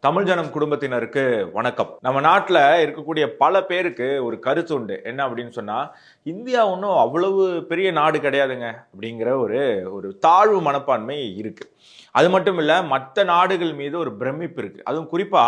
தமிழ் ஜனம் குடும்பத்தினருக்கு வணக்கம். நம்ம நாட்டில் இருக்கக்கூடிய பல பேருக்கு ஒரு கருத்து உண்டு. என்ன அப்படின்னு சொன்னா, இந்தியா ஒன்றும் அவ்வளவு பெரிய நாடு கிடையாதுங்க அப்படிங்கிற ஒரு ஒரு தாழ்வு மனப்பான்மை இருக்கு. அது மட்டும் இல்ல, மற்ற நாடுகள் மீது ஒரு பிரமிப்பு இருக்கு. அதுவும் குறிப்பா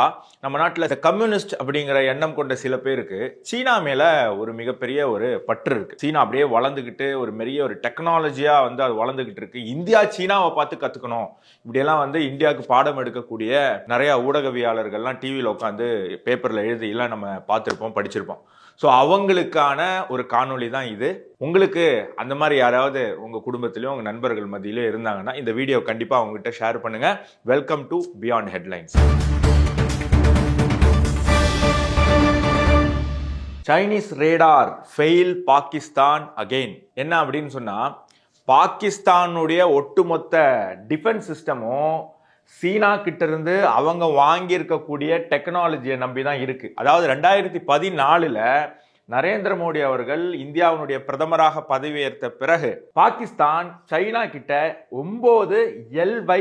நம்ம நாட்டில் கம்யூனிஸ்ட் அப்படிங்கிற எண்ணம் கொண்ட சில பேருக்கு சீனா மேல ஒரு மிகப்பெரிய ஒரு பற்று இருக்கு. சீனா அப்படியே வளர்ந்துகிட்டு ஒரு பெரிய ஒரு டெக்னாலஜியா அது வளர்ந்துகிட்டு இருக்கு. இந்தியா சீனாவை பார்த்து கத்துக்கணும், இப்படியெல்லாம் இந்தியாவுக்கு பாடம் எடுக்கக்கூடிய நிறைய ஊடகவியாளர்கள்லாம் டிவியில் உட்காந்து பேப்பர்ல எழுதி எல்லாம் நம்ம பார்த்துருப்போம், படிச்சிருப்போம். ஸோ அவங்களுக்கான ஒரு காணொளி தான் இது. உங்களுக்கு அந்த மாதிரி யாராவது உங்க குடும்பத்திலயும் உங்க நண்பர்கள் மத்தியிலும் இருந்தாங்கன்னா இந்த வீடியோ கண்டிப்பா அவங்ககிட்ட ஷேர் பண்ணுங்க. Welcome to beyond headlines. Chinese radar fail Pakistan again. என்ன அப்படின்னு சொன்னா, பாகிஸ்தானுடைய ஒட்டுமொத்த டிஃபென்ஸ் சிஸ்டமும் சீனா கிட்ட இருந்து அவங்க வாங்கி இருக்கக்கூடிய டெக்னாலஜியை நம்பி தான் இருக்கு. அதாவது 2014 நரேந்திர மோடி அவர்கள் இந்தியாவினுடைய பிரதமராக பதவியேற்ற பிறகு பாகிஸ்தான் சைனா கிட்ட 9 LY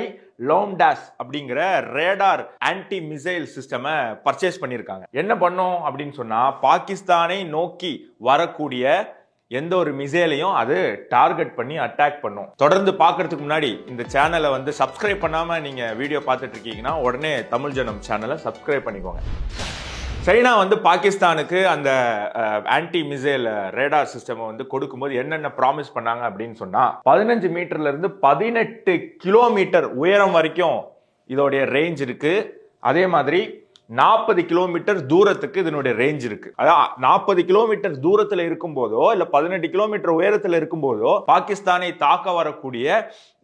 லோம்டாஸ் அப்படிங்கிற radar anti missile system purchase பண்ணியிருக்காங்க. என்ன பண்ணோம் அப்படின்னு சொன்னா, பாகிஸ்தானை நோக்கி வரக்கூடிய எந்த ஒரு மிசைலையும் அது டார்கெட் பண்ணி அட்டாக் பண்ணும். தொடர்ந்து பார்க்கறதுக்கு முன்னாடி இந்த சேனலை சப்ஸ்கிரைப் பண்ணாம நீங்க வீடியோ பார்த்துட்டு இருக்கீங்கன்னா உடனே தமிழ் ஜனம் சேனலை சப்ஸ்கிரைப் பண்ணிக்கோங்க. சைனா பாகிஸ்தானுக்கு அந்த ஆன்டி மிசைல் ரேடார் சிஸ்டம் கொடுக்கும்போது என்னென்ன ப்ராமிஸ் பண்ணாங்க அப்படின்னு சொன்னா, 15 மீட்டர்ல இருந்து 18 கிலோமீட்டர் உயரம் வரைக்கும் இதோடைய ரேஞ்ச் இருக்கு. அதே மாதிரி 40 கிலோமீட்டர் தூரத்துக்கு இதனுடைய ரேஞ்ச் இருக்கு. அதான் 40 கிலோமீட்டர் தூரத்துல இருக்கும் போதோ இல்ல 18 கிலோமீட்டர் உயரத்துல இருக்கும் போதோ பாகிஸ்தானை தாக்க வரக்கூடிய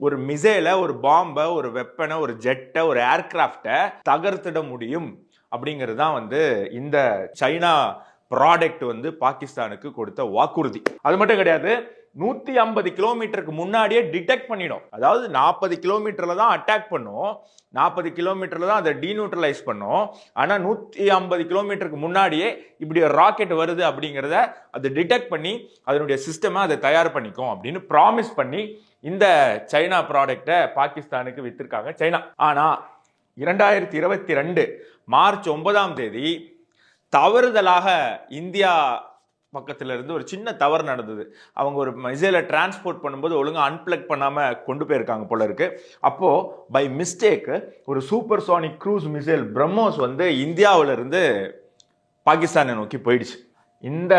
ஒரு மிசைலை, ஒரு பாம்பை, ஒரு வெப்பனை, ஒரு ஜெட்டை, ஒரு ஏர்கிராப்டை தகர்த்திட முடியும் அப்படிங்கிறது தான் இந்த சைனா ப்ராடக்ட் பாகிஸ்தானுக்கு கொடுத்த வாக்குறுதி. அது மட்டும் கிடையாது, 150 கிலோமீட்டருக்கு முன்னாடியே டிடெக்ட் பண்ணிடும். அதாவது 40 கிலோமீட்டர்ல தான் அட்டாக் பண்ணும், 40 கிலோமீட்டர்ல தான் அதை டீநியூட்ரலைஸ் பண்ணும். ஆனா 150 கிலோமீட்டருக்கு முன்னாடியே இப்படி ஒரு ராக்கெட் வருது அப்படிங்கிறத அதை டிடெக்ட் பண்ணி அதனுடைய சிஸ்டமை அதை தயார் பண்ணிக்கும் அப்படின்னு ப்ராமிஸ் பண்ணி இந்த சைனா ப்ராடக்டை பாகிஸ்தானுக்கு வித்திருக்காங்க சைனா. ஆனா 2022 மார்ச் 9ஆம் தேதி தவறுதலாக இந்தியா பக்கத்துல இருந்து ஒரு சின்ன தவறு நடந்தது. அவங்க ஒரு மிசைலை டிரான்ஸ்போர்ட் பண்ணும்போது ஒழுங்கா அன்பிளக் பண்ணாம கொண்டு போயிருக்காங்க போல இருக்கு. அப்போ பை மிஸ்டேக் ஒரு super sonic cruise missile BrahMos இந்தியாவில இருந்து பாகிஸ்தானை நோக்கி போயிடுச்சு. இந்த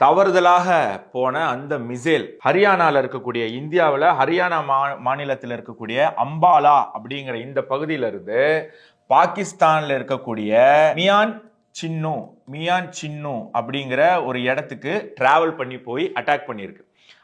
தவறுதலாக போன அந்த மிசைல் ஹரியானால இருக்கக்கூடிய, இந்தியாவில் ஹரியானா மாநிலத்தில் இருக்கக்கூடிய அம்பாலா அப்படிங்கிற இந்த பகுதியில இருந்து பாகிஸ்தான்ல இருக்கக்கூடிய மியான் சின்னு அப்படிங்கிற ஒரு இடத்துக்கு டிராவல் பண்ணி போய் அட்டாக் பண்ணியிருக்கு.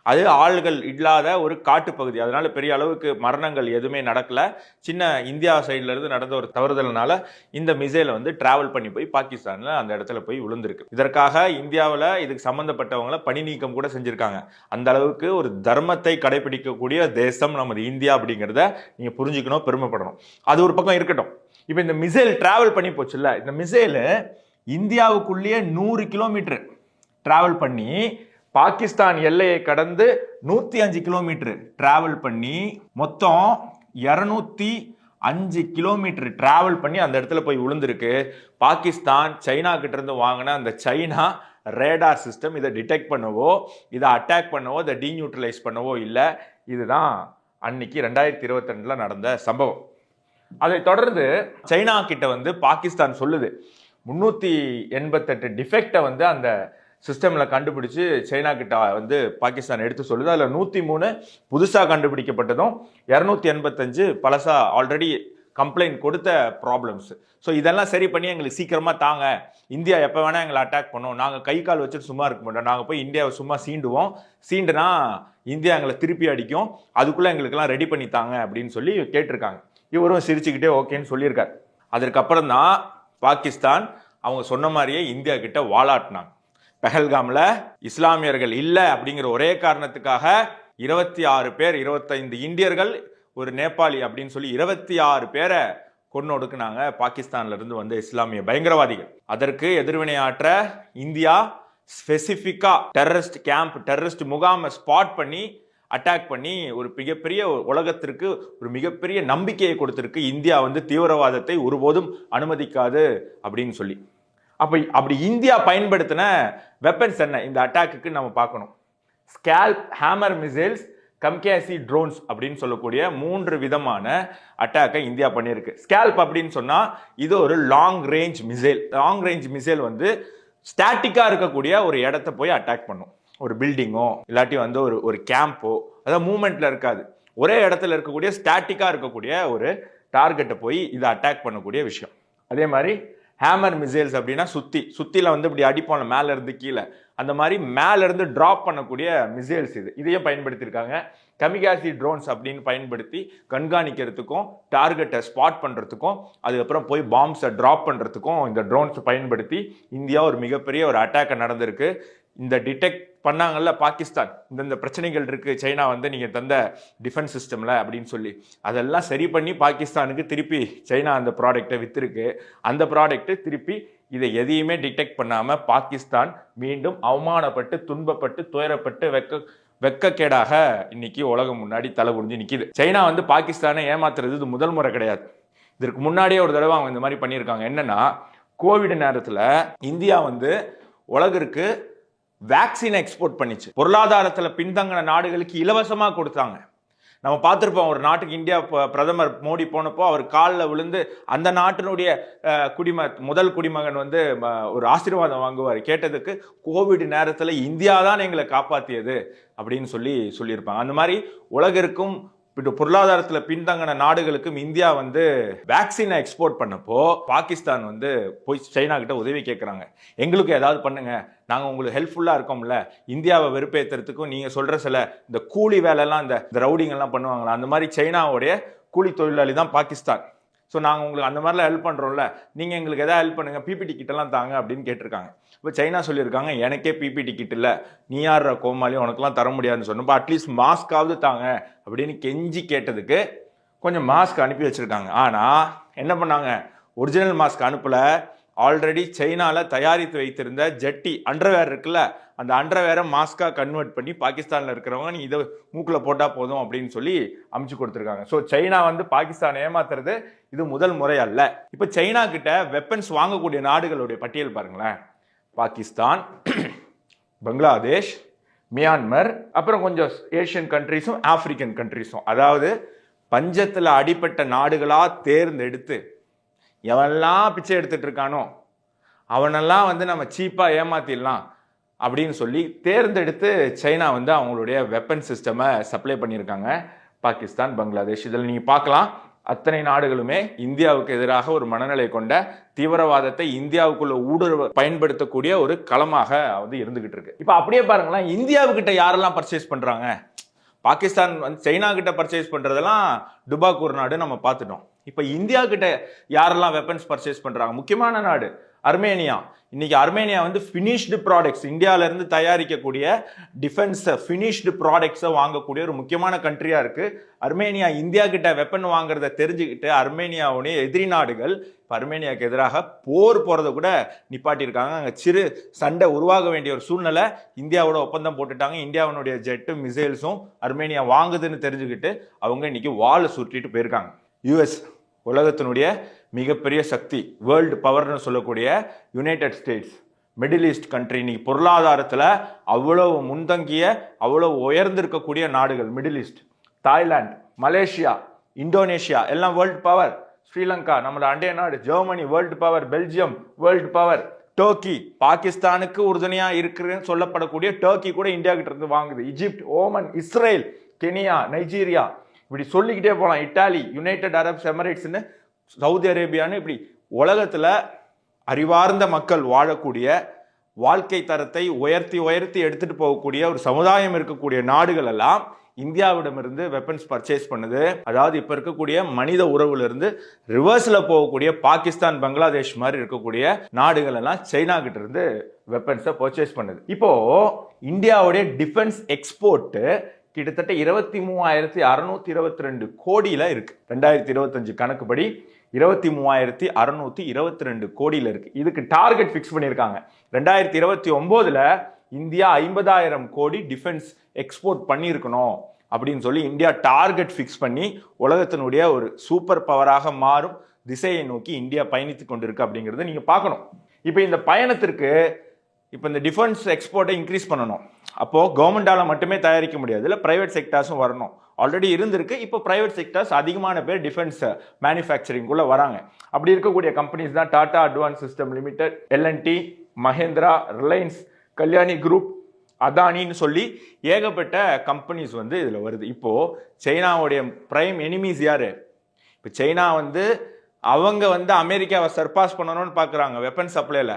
அது ஆள்கள் இல்லாத ஒரு காட்டு பகுதி, அதனால பெரிய அளவுக்கு மரணங்கள் எதுவுமே நடக்கல. சின்ன இந்தியா சைட்ல இருந்து நடந்த ஒரு தவறுதல்னால இந்த மிசைலை டிராவல் பண்ணி போய் பாகிஸ்தான்ல அந்த இடத்துல போய் விழுந்திருக்கு. இதற்காக இந்தியாவில் இதுக்கு சம்பந்தப்பட்டவங்களை பணி நீக்கம் கூட செஞ்சிருக்காங்க. அந்த அளவுக்கு ஒரு தர்மத்தை கடைபிடிக்கக்கூடிய தேசம் நமது இந்தியா அப்படிங்கிறத நீங்க புரிஞ்சுக்கணும், பெருமைப்படணும். அது ஒரு பக்கம் இருக்கட்டும். இப்ப இந்த மிசைல் டிராவல் பண்ணி போச்சுல்ல, இந்த மிசைல் இந்தியாவுக்குள்ளேயே 100 கிலோமீட்டர் டிராவல் பண்ணி பாகிஸ்தான் எல்லையை கடந்து 105 கிலோமீட்டர் டிராவல் பண்ணி மொத்தம் 205 கிலோமீட்டர் டிராவல் பண்ணி அந்த இடத்துல போய் விழுந்திருக்கு. பாகிஸ்தான் சைனா கிட்ட இருந்து வாங்கின அந்த சைனா ரேடார் சிஸ்டம் இதை டிடெக்ட் பண்ணவோ, இதை அட்டாக் பண்ணவோ, இதை டீநியூட்ரலைஸ் பண்ணவோ இல்லை. இதுதான் அன்னைக்கு 2022 நடந்த சம்பவம். அதை தொடர்ந்து சைனா கிட்ட பாகிஸ்தான் சொல்லுது 388 டிஃபெக்டை அந்த சிஸ்டம்ல கண்டுபிடிச்சு சைனா கிட்ட பாகிஸ்தான் எடுத்து சொல்லுது. அதுல 103 புதுசா கண்டுபிடிக்கப்பட்டதும் 285 பழசா ஆல்ரெடி கம்ப்ளைண்ட் கொடுத்த ப்ராப்ளம்ஸ். ஸோ இதெல்லாம் சரி பண்ணி எங்களுக்கு சீக்கிரமா தாங்க, இந்தியா எப்போ வேணா எங்களை அட்டாக் பண்ணோம், நாங்கள் கை கால் வச்சுட்டு சும்மா இருக்க மாட்டோம், நாங்கள் போய் இந்தியாவை சும்மா சீண்டுனா இந்தியா எங்களை திருப்பி அடிக்கும், அதுக்குள்ள எங்களுக்கெல்லாம் ரெடி பண்ணி தாங்க அப்படின்னு சொல்லி கேட்டிருக்காங்க. இவரும் சிரிச்சுக்கிட்டே ஓகேன்னு சொல்லியிருக்காரு. அதற்கப்புறம் தான் பாகிஸ்தான் அவங்க சொன்ன மாதிரியே இந்தியா கிட்ட வாலாட்டினாங்க. பெஹல்காம்ல இஸ்லாமியர்கள் இல்லை அப்படிங்கிற ஒரே காரணத்துக்காக 26 பேர், 25 இந்தியர்கள், ஒரு நேபாளி அப்படின்னு சொல்லி 26 பேரை கொண்டு ஒடுக்குனாங்க பாகிஸ்தான்ல இருந்து இஸ்லாமிய பயங்கரவாதிகள். அதற்கு எதிர்வினையாற்ற இந்தியா ஸ்பெசிபிக்கா டெரரிஸ்ட் கேம்ப், டெரரிஸ்ட் முகாமை ஸ்பாட் பண்ணி அட்டாக் பண்ணி ஒரு மிகப்பெரிய உலகத்திற்கு ஒரு மிகப்பெரிய நம்பிக்கையை கொடுத்திருக்கு, இந்தியா வந்து தீவிரவாதத்தை ஒருபோதும் அனுமதிக்காது அப்படின்னு சொல்லி. அப்படி இந்தியா பயன்படுத்தின வெப்பன்ஸ் என்ன இந்த அட்டாக்கு நம்ம பார்க்கணும். ஸ்கேல்ப், ஹேமர் மிசைல்ஸ், கம்கேசி ட்ரோன்ஸ் அப்படின்னு சொல்லக்கூடிய 3 விதமான அட்டாக்கை இந்தியா பண்ணியிருக்கு. ஸ்கேல்ப் அப்படின்னு சொன்னா இது ஒரு long range missile. Long range missile வந்து ஸ்டாட்டிக்கா இருக்கக்கூடிய ஒரு இடத்த போய் அட்டாக் பண்ணும். ஒரு பில்டிங்கோ இல்லாட்டி வந்து ஒரு கேம்போ, அதாவது மூவ்மெண்ட்ல இருக்காது, ஒரே இடத்துல இருக்கக்கூடிய ஸ்டாட்டிக்கா இருக்கக்கூடிய ஒரு டார்கெட்டை போய் இதை அட்டாக் பண்ணக்கூடிய விஷயம். அதே மாதிரி ஹேமர் மிசைல்ஸ் அப்படின்னா சுத்தில வந்து இப்படி அடிப்போம்ல மேல இருந்து கீழே, அந்த மாதிரி மேல இருந்து டிராப் பண்ணக்கூடிய மிசைல்ஸ் இதையும் பயன்படுத்தியிருக்காங்க. கமிகாசி ட்ரோன்ஸ் அப்படின்னு பயன்படுத்தி கண்காணிக்கிறதுக்கும் டார்கெட்டை ஸ்பாட் பண்றதுக்கும் அதுக்கப்புறம் போய் பாம்ஸை டிராப் பண்றதுக்கும் இந்த ட்ரோன்ஸ் பயன்படுத்தி இந்தியா ஒரு மிகப்பெரிய ஒரு அட்டாக்கை நடந்திருக்கு. இந்த டிடெக்ட் பண்ணாங்கல்ல பாகிஸ்தான், இந்த பிரச்சனைகள் இருக்கு சைனா வந்து நீங்க தந்த டிஃபென்ஸ் சிஸ்டம்ல அப்படின்னு சொல்லி, அதெல்லாம் சரி பண்ணி பாகிஸ்தானுக்கு திருப்பி சைனா அந்த ப்ராடக்டை வித்திருக்கு. அந்த ப்ராடக்ட் திருப்பி இதை எதையுமே டிடெக்ட் பண்ணாம பாகிஸ்தான் மீண்டும் அவமானப்பட்டு, துன்பப்பட்டு, துயரப்பட்டு, வெக்கக்கேடாக இன்னைக்கு உலகம் முன்னாடி தலை குனிஞ்சு நிக்குது. சைனா வந்து பாகிஸ்தானை ஏமாத்துறது இது முதல் முறை கிடையாது. இதற்கு முன்னாடியே ஒரு தடவை அவங்க இந்த மாதிரி பண்ணியிருக்காங்க. என்னன்னா, கோவிட் நேரத்துல இந்தியா வந்து உலகிற்கு வேக்சினை எக்ஸ்போர்ட் பண்ணிச்சு. பொருளாதாரத்தில் பின்தங்கின நாடுகளுக்கு இலவசமாக கொடுத்தாங்க. நம்ம பார்த்துருப்போம், ஒரு நாட்டுக்கு இந்தியா பிரதமர் மோடி போனப்போ அவர் காலில் விழுந்து அந்த நாட்டினுடைய முதல் குடிமகன் வந்து ஒரு ஆசீர்வாதம் வாங்குவார். கேட்டதுக்கு கோவிட் நேரத்தில் இந்தியா தான் எங்களை காப்பாற்றியது அப்படின்னு சொல்லியிருப்பாங்க. அந்த மாதிரி உலகிற்கும் பொருளாதாரத்தில் பின்தங்கின நாடுகளுக்கும் இந்தியா வந்து வேக்சினை எக்ஸ்போர்ட் பண்ணப்போ பாகிஸ்தான் வந்து போய் சைனா கிட்ட உதவி கேட்குறாங்க. எங்களுக்கு ஏதாவது பண்ணுங்க, நாங்கள் உங்களுக்கு ஹெல்ப்ஃபுல்லாக இருக்கோம்ல, இந்தியாவை வெறுப்பேற்றுறதுக்கும் நீங்கள் சொல்கிற சில இந்த கூலி வேலைலாம் இந்த ரவுடிங்கெல்லாம் பண்ணுவாங்களா, அந்த மாதிரி சைனாவுடைய கூலி தொழிலாளி தான் பாகிஸ்தான். ஸோ நாங்கள் உங்களுக்கு அந்த மாதிரிலாம் ஹெல்ப் பண்ணுறோம்ல, நீங்கள் எங்களுக்கு எதாவது ஹெல்ப் பண்ணுங்கள், பிபிடி கிட்டெல்லாம் தாங்க அப்படின்னு கேட்டிருக்காங்க. இப்போ சைனா சொல்லியிருக்காங்க, எனக்கே பிபிடி கிட் இல்லை, நீ யார் கோமாளி, உனக்குலாம் தர முடியாதுன்னு சொன்னப்போ அட்லீஸ்ட் மாஸ்காவது தாங்க அப்படின்னு கெஞ்சி கேட்டதுக்கு கொஞ்சம் மாஸ்க் அனுப்பி வச்சுருக்காங்க. ஆனால் என்ன பண்ணாங்க, ஒரிஜினல் மாஸ்க் அனுப்பலை, ஆல்ரெடி சைனாவில் தயாரித்து வைத்திருந்த ஜெட்டி அண்டர்வேர் இருக்குல்ல, அந்த அண்டர்வேரை மாஸ்காக கன்வெர்ட் பண்ணி பாகிஸ்தானில் இருக்கிறவங்க நீ இதை மூக்கில் போட்டால் போதும் அப்படின்னு சொல்லி அமுச்சு கொடுத்துருக்காங்க. ஸோ சைனா வந்து பாகிஸ்தானை ஏமாத்துறது இது முதல் முறை அல்ல. இப்போ சைனா கிட்ட வெப்பன்ஸ் வாங்கக்கூடிய நாடுகளுடைய பட்டியல் பாருங்களேன். பாகிஸ்தான், பங்களாதேஷ், மியான்மர், அப்புறம் கொஞ்சம் ஏஷியன் கண்ட்ரிஸும் ஆப்பிரிக்கன் கண்ட்ரிஸும், அதாவது பஞ்சத்தில் அடிப்பட்ட நாடுகளாக தேர்ந்தெடுத்து எவனெல்லாம் பிச்சை எடுத்துட்டு இருக்கானோ அவனெல்லாம் வந்து நம்ம சீப்பாக ஏமாத்திடலாம் அப்படின்னு சொல்லி தேர்ந்தெடுத்து சைனா வந்து அவங்களுடைய வெப்பன் சிஸ்டமை சப்ளை பண்ணியிருக்காங்க. பாகிஸ்தான், பங்களாதேஷ், இதில் நீங்கள் பார்க்கலாம் அத்தனை நாடுகளுமே இந்தியாவுக்கு எதிராக ஒரு மனநிலை கொண்ட தீவிரவாதத்தை இந்தியாவுக்குள்ள ஊடுருவ பயன்படுத்தக்கூடிய ஒரு களமாக வந்து இருந்துகிட்டு இருக்கு. இப்போ அப்படியே பாருங்களேன், இந்தியாவுக்கிட்ட யாரெல்லாம் பர்ச்சேஸ் பண்றாங்க. பாகிஸ்தான் வந்து சைனா கிட்ட பர்ச்சேஸ் பண்றதெல்லாம் டுபாக்கூர் நாடு நம்ம பார்த்துட்டோம். இப்போ இந்தியா கிட்ட யாரெல்லாம் வெப்பன்ஸ் பர்ச்சேஸ் பண்றாங்க, முக்கியமான நாடு அர்மேனியா. இன்னைக்கு அர்மேனியா வந்து ஃபினிஷ்டு ப்ராடக்ட்ஸ், இந்தியாவில இருந்து தயாரிக்கக்கூடிய டிஃபென்ஸ் ஃபினிஷ்டு ப்ராடக்ட்ஸை வாங்கக்கூடிய ஒரு முக்கியமான கண்ட்ரியா இருக்கு அர்மேனியா. இந்தியா கிட்ட வெப்பன் வாங்குறத தெரிஞ்சுக்கிட்டு அர்மேனியாவுடைய எதிரி நாடுகள் அர்மேனியாவுக்கு எதிராக போர் போறதை கூட நிப்பாட்டியிருக்காங்க. அங்கே சிறு சண்டை உருவாக வேண்டிய ஒரு சூழ்நிலை, இந்தியாவோட ஒப்பந்தம் போட்டுட்டாங்க. இந்தியாவினுடைய ஜெட்டு மிசைல்ஸும் அர்மேனியா வாங்குதுன்னு தெரிஞ்சுக்கிட்டு அவங்க இன்னைக்கு வாழை சுற்றிட்டு போயிருக்காங்க. யுஎஸ், உலகத்தினுடைய மிகப்பெரிய சக்தி, வேர்ல்டு பவர்னு சொல்லக்கூடிய United States, middle East country, இன்னைக்கு பொருளாதாரத்தில் அவ்வளவு முன்தங்கிய அவ்வளவு உயர்ந்திருக்கக்கூடிய நாடுகள் middle East, Thailand, Malaysia, Indonesia எல்லாம் வேர்ல்டு பவர். ஸ்ரீலங்கா நம்மளோட அண்டைய நாடு, Germany world power, Belgium world power, Turkey பாகிஸ்தானுக்கு உறுதுணையா இருக்குன்னு சொல்லப்படக்கூடிய டர்க்கி கூட இந்தியா கிட்ட இருந்து வாங்குது. Egypt, Oman, Israel, Kenya, Nigeria, இப்படி சொல்லிக்கிட்டே போகலாம். இட்டாலி, யுனைடெட் அரப்ஸ் எமிரேட்ஸ்னு, சவுதி அரேபியான்னு, இப்படி உலகத்தில் அறிவார்ந்த மக்கள் வாழக்கூடிய, வாழ்க்கை தரத்தை உயர்த்தி உயர்த்தி எடுத்துட்டு போகக்கூடிய ஒரு சமுதாயம் இருக்கக்கூடிய நாடுகள் எல்லாம் இந்தியாவிடமிருந்து வெப்பன்ஸ் பர்ச்சேஸ் பண்ணுது. அதாவது இப்ப இருக்கக்கூடிய மனித உறவுல இருந்து ரிவர்ஸ்ல போகக்கூடிய பாகிஸ்தான், பங்களாதேஷ் மாதிரி இருக்கக்கூடிய நாடுகள் எல்லாம் சைனா கிட்ட இருந்து வெப்பன்ஸை பர்ச்சேஸ் பண்ணுது. இப்போ இந்தியாவுடைய டிஃபென்ஸ் எக்ஸ்போர்ட் கிட்டத்தட்ட 23,622 கோடியில இருக்கு. 2025 கணக்குப்படி 23,622 கோடியில இருக்கு. இதுக்கு டார்கெட் பிக்ஸ் பண்ணியிருக்காங்க. 2029ல இந்தியா 50,000 கோடி டிஃபென்ஸ் எக்ஸ்போர்ட் பண்ணியிருக்கணும் அப்படின்னு சொல்லி இந்தியா டார்கெட் ஃபிக்ஸ் பண்ணி உலகத்தினுடைய ஒரு சூப்பர் பவராக மாறும் திசையை நோக்கி இந்தியா பயணித்து கொண்டிருக்கு அப்படிங்கிறத நீங்க பார்க்கணும். இப்போ இந்த பயணத்திற்கு இப்போ இந்த டிஃபென்ஸ் எக்ஸ்போர்ட்டை இன்க்ரீஸ் பண்ணணும். அப்போ கவர்மெண்டால மட்டுமே தயாரிக்க முடியாது, இல்லை பிரைவேட் செக்டார்ஸும் வரணும். ஆல்ரெடி இருந்திருக்கு, இப்போ பிரைவேட் செக்டார்ஸ் அதிகமான பேர் டிஃபென்ஸ் மேனுஃபேக்சரிங்குள்ள வராங்க. அப்படி இருக்கக்கூடிய கம்பெனிஸ் தான் Tata advance system limited, L N T, Mahindra, Reliance, Kalyani group, அதானின்னு சொல்லி ஏகப்பட்ட கம்பெனிஸ் வந்து இதில் வருது. இப்போ சைனாவுடைய பிரைம் எனிமீஸ் யாரு? இப்போ சைனா வந்து அவங்க வந்து அமெரிக்காவை சர்பாஸ் பண்ணணும்னு பார்க்குறாங்க வெப்பன் சப்ளைல.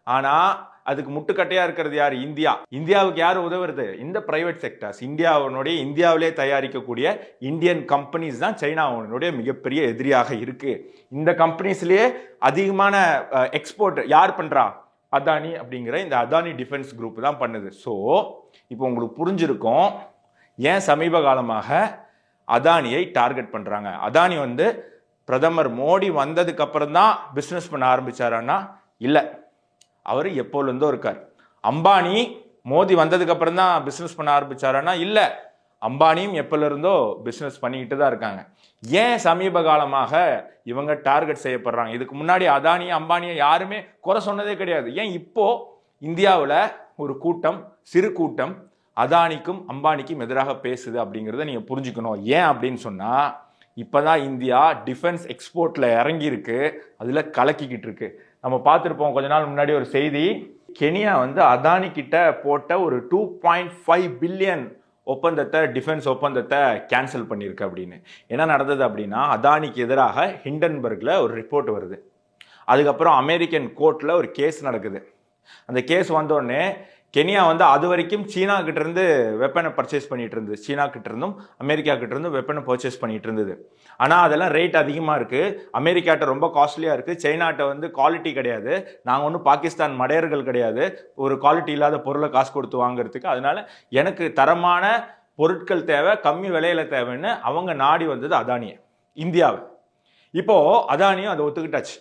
ஆனால் அதுக்கு முட்டுக்கட்டையா இருக்கிறது யார்? இந்தியா. இந்தியாவுக்கு யார் உதவுறது? இந்த பிரைவேட் செக்டர்ஸ். இந்தியாவிலே தயாரிக்கக்கூடிய இந்தியன் கம்பெனிஸ் தான் சைனாவுடைய மிகப்பெரிய எதிரியாக இருக்கு. இந்த கம்பெனிஸ்லயே அதிகமான எக்ஸ்போர்ட் யார் பண்றா? அதானி அப்படிங்கிற இந்த அதானி டிஃபென்ஸ் குரூப் தான் பண்ணுது. ஸோ இப்போ உங்களுக்கு புரிஞ்சிருக்கும் ஏன் சமீப காலமாக அதானியை டார்கெட் பண்றாங்க. அதானி வந்து பிரதமர் மோடி வந்ததுக்கு அப்புறம் தான் பிசினஸ் பண்ண ஆரம்பிச்சாரான்னா இல்லை, அவர் எப்போலேருந்தோ இருக்கார். அம்பானி மோடி வந்ததுக்கு அப்புறம் தான் பிசினஸ் பண்ண ஆரம்பிச்சாரான்னா இல்லை, அம்பானியும் எப்போலேருந்தோ பிசினஸ் பண்ணிக்கிட்டு தான் இருக்காங்க. ஏன் சமீப காலமாக இவங்க டார்கெட் செய்யப்படுறாங்க? இதுக்கு முன்னாடி அதானியை அம்பானியை யாருமே குறை சொன்னதே கிடையாது. ஏன் இப்போ இந்தியாவில் ஒரு கூட்டம், சிறு கூட்டம் அதானிக்கும் அம்பானிக்கும் எதிராக பேசுது அப்படிங்கிறத நீங்க புரிஞ்சுக்கணும். ஏன் அப்படின்னு சொன்னா, இப்பதான் இந்தியா டிஃபென்ஸ் எக்ஸ்போர்ட்ல இறங்கி இருக்கு, அதுல கலக்கிக்கிட்டு இருக்கு. நம்ம பார்த்துருப்போம் கொஞ்ச நாள் முன்னாடி ஒரு செய்தி, கெனியா வந்து அதானி கிட்ட போட்ட ஒரு 2.5 பில்லியன் ஒப்பந்தத்தை, டிஃபென்ஸ் ஒப்பந்தத்தை கேன்சல் பண்ணியிருக்கு அப்படின்னு. என்ன நடந்தது அப்படின்னா, அதானிக்கு எதிராக ஹிண்டன்பர்க்ல ஒரு ரிப்போர்ட் வருது. அதுக்கப்புறம் அமெரிக்கன் கோர்ட்ல ஒரு கேஸ் நடக்குது. அந்த கேஸ் வந்தோடனே கெனியா வந்து அது வரைக்கும் சீனா கிட்ட இருந்து வெப்பனை பர்ச்சேஸ் பண்ணிட்டு இருந்தது. சீனா கிட்ட இருந்தும் அமெரிக்கா கிட்ட இருந்தும் வெப்பனை பர்ச்சேஸ் பண்ணிட்டு இருந்தது. ஆனால் அதெல்லாம் ரேட் அதிகமாக இருக்கு. அமெரிக்காட்ட ரொம்ப காஸ்ட்லியா இருக்கு. சைனாட்ட வந்து குவாலிட்டி கிடையாது. நாங்கள் ஒன்றும் பாகிஸ்தான் மடையர்கள் கிடையாது, ஒரு குவாலிட்டி இல்லாத பொருளை காசு கொடுத்து வாங்குறதுக்கு. அதனால எனக்கு தரமான பொருட்கள் தேவை, கம்மி விலையில தேவைன்னு அவங்க நாடி வந்தது அதானியை, இந்தியாவை. இப்போ அதானியும் அதை ஒத்துக்கிட்டாச்சு.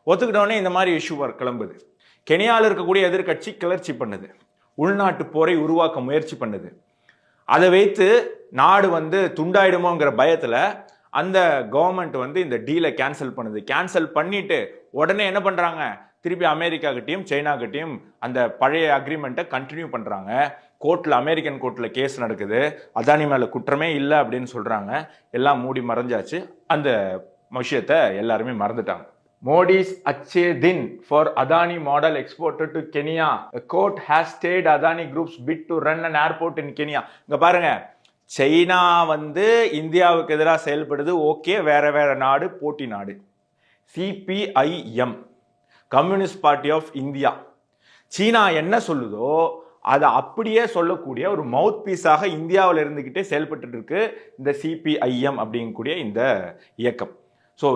ஒத்துக்கிட்டோடனே இந்த மாதிரி இஷ்யூ கிளம்புது. கெனியாவில் இருக்கக்கூடிய எதிர்கட்சி கிளர்ச்சி பண்ணுது, உள்நாட்டு போரை உருவாக்க முயற்சி பண்ணுது. அதை வைத்து நாடு வந்து துண்டாயிடுமோங்கிற பயத்தில் அந்த கவர்மெண்ட் வந்து இந்த டீலை கேன்சல் பண்ணுது. கேன்சல் பண்ணிட்டு உடனே என்ன பண்றாங்க? திருப்பி அமெரிக்கா கிட்டையும் சைனா கிட்டையும் அந்த பழைய அக்ரிமெண்ட்டை கண்டினியூ பண்றாங்க. கோர்ட்ல, அமெரிக்கன் கோர்ட்ல கேஸ் நடக்குது. அதானி மேல குற்றமே இல்லை அப்படின்னு சொல்றாங்க. எல்லாம் மூடி மறைஞ்சாச்சு. அந்த விஷயத்தை எல்லாருமே மறந்துட்டாங்க. Modi's Achhe Din for Adani model exported to Kenya. A court has stayed Adani Group's bid to run an airport in Kenya. இங்க பாருங்க, சைனா வந்து இந்தியாவுக்கு எதிராக செயல்படுது. ஓகே, வேற வேற நாடு, போட்டி நாடு. CPIM, communist party of India, சீனா என்ன சொல்லுதோ அதை அப்படியே சொல்லக்கூடிய ஒரு மவுத் பீஸாக இந்தியாவில் இருந்துகிட்டே செயல்பட்டு இருக்கு இந்த CPIM அப்படிங்கக்கூடிய இந்த இயக்கம். ஸோ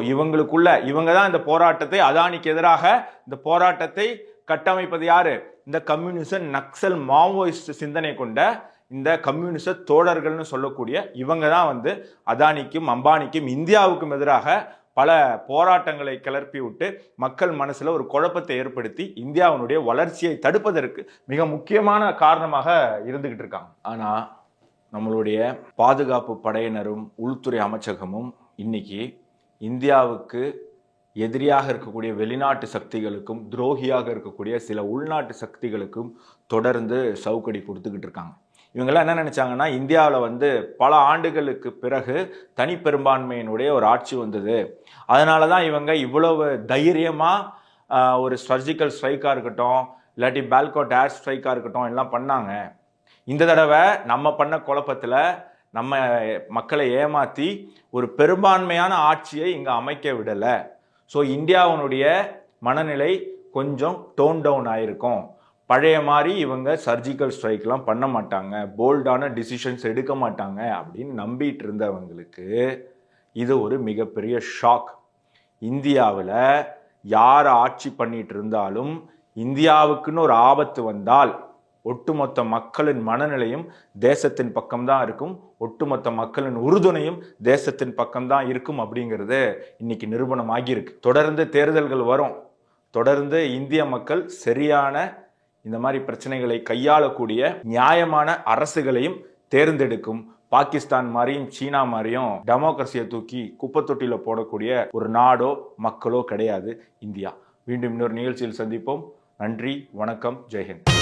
இவங்க தான் இந்த போராட்டத்தை, அதானிக்கு எதிராக இந்த போராட்டத்தை கட்டமைப்பது யாரு? இந்த கம்யூனிச நக்சல் மாவோயிஸ்ட் சிந்தனை கொண்ட இந்த கம்யூனிச தோழர்கள்னு சொல்லக்கூடிய இவங்க தான் வந்து அதானிக்கும் அம்பானிக்கும் இந்தியாவுக்கும் எதிராக பல போராட்டங்களை கிளப்பி விட்டு மக்கள் மனசுல ஒரு குழப்பத்தை ஏற்படுத்தி இந்தியாவினுடைய வளர்ச்சியை தடுப்பதற்கு மிக முக்கியமான காரணமாக இருந்துகிட்டு இருக்காங்க. ஆனா நம்மளுடைய பாதுகாப்பு படையினரும் உள்துறை அமைச்சகமும் இன்னைக்கு இந்தியாவுக்கு எதிரியாக இருக்கக்கூடிய வெளிநாட்டு சக்திகளுக்கும் துரோகியாக இருக்கக்கூடிய சில உள்நாட்டு சக்திகளுக்கும் தொடர்ந்து சவுக்கடி கொடுத்துக்கிட்டு இருக்காங்க. இவங்கெல்லாம் என்ன நினைச்சாங்கன்னா, இந்தியாவில் வந்து பல ஆண்டுகளுக்கு பிறகு தனி பெரும்பான்மையினுடைய ஒரு ஆட்சி வந்தது, அதனால தான் இவங்க இவ்வளவு தைரியமாக ஒரு சர்ஜிக்கல் ஸ்ட்ரைக்காக இருக்கட்டும், இல்லாட்டி பால்கோட் ஏர் ஸ்ட்ரைக்காக இருக்கட்டும் எல்லாம் பண்ணாங்க. இந்த தடவை நம்ம பண்ண குழப்பத்தில் நம்ம மக்களை ஏமாற்றி ஒரு பெரும்பான்மையான ஆட்சியை இங்கே அமைக்க விடலை. ஸோ இந்தியாவினுடைய மனநிலை கொஞ்சம் டோன் டவுன் ஆயிருக்கும். பழைய மாதிரி இவங்க சர்ஜிக்கல் ஸ்ட்ரைக்லாம் பண்ண மாட்டாங்க, போல்டான டிசிஷன்ஸ் எடுக்க மாட்டாங்க அப்படின்னு நம்பிட்டு இருந்தவங்களுக்கு இது ஒரு மிகப்பெரிய ஷாக். இந்தியாவில் யார் ஆட்சி பண்ணிட்டு இருந்தாலும் இந்தியாவுக்குன்னு ஒரு ஆபத்து வந்தால் ஒட்டுமொத்த மக்களின் மனநிலையும் தேசத்தின் பக்கம்தான் இருக்கும், ஒட்டுமொத்த மக்களின் உறுதுணையும் தேசத்தின் பக்கம்தான் இருக்கும் அப்படிங்கிறது இன்னைக்கு நிரூபணம் ஆகியிருக்கு. தொடர்ந்து தேர்தல்கள் வரும், தொடர்ந்து இந்திய மக்கள் சரியான இந்த மாதிரி பிரச்சனைகளை கையாளக்கூடிய நியாயமான அரசுகளையும் தேர்ந்தெடுக்கும் பாகிஸ்தான் மாதிரியும் சீனா மாதிரியும் டெமோக்ரஸியை தூக்கி குப்பை தொட்டியில போடக்கூடிய ஒரு நாடோ மக்களோ கிடையாது இந்தியா. மீண்டும் இன்னொரு நிகழ்ச்சியில் சந்திப்போம். நன்றி, வணக்கம், ஜெய்ஹிந்த்.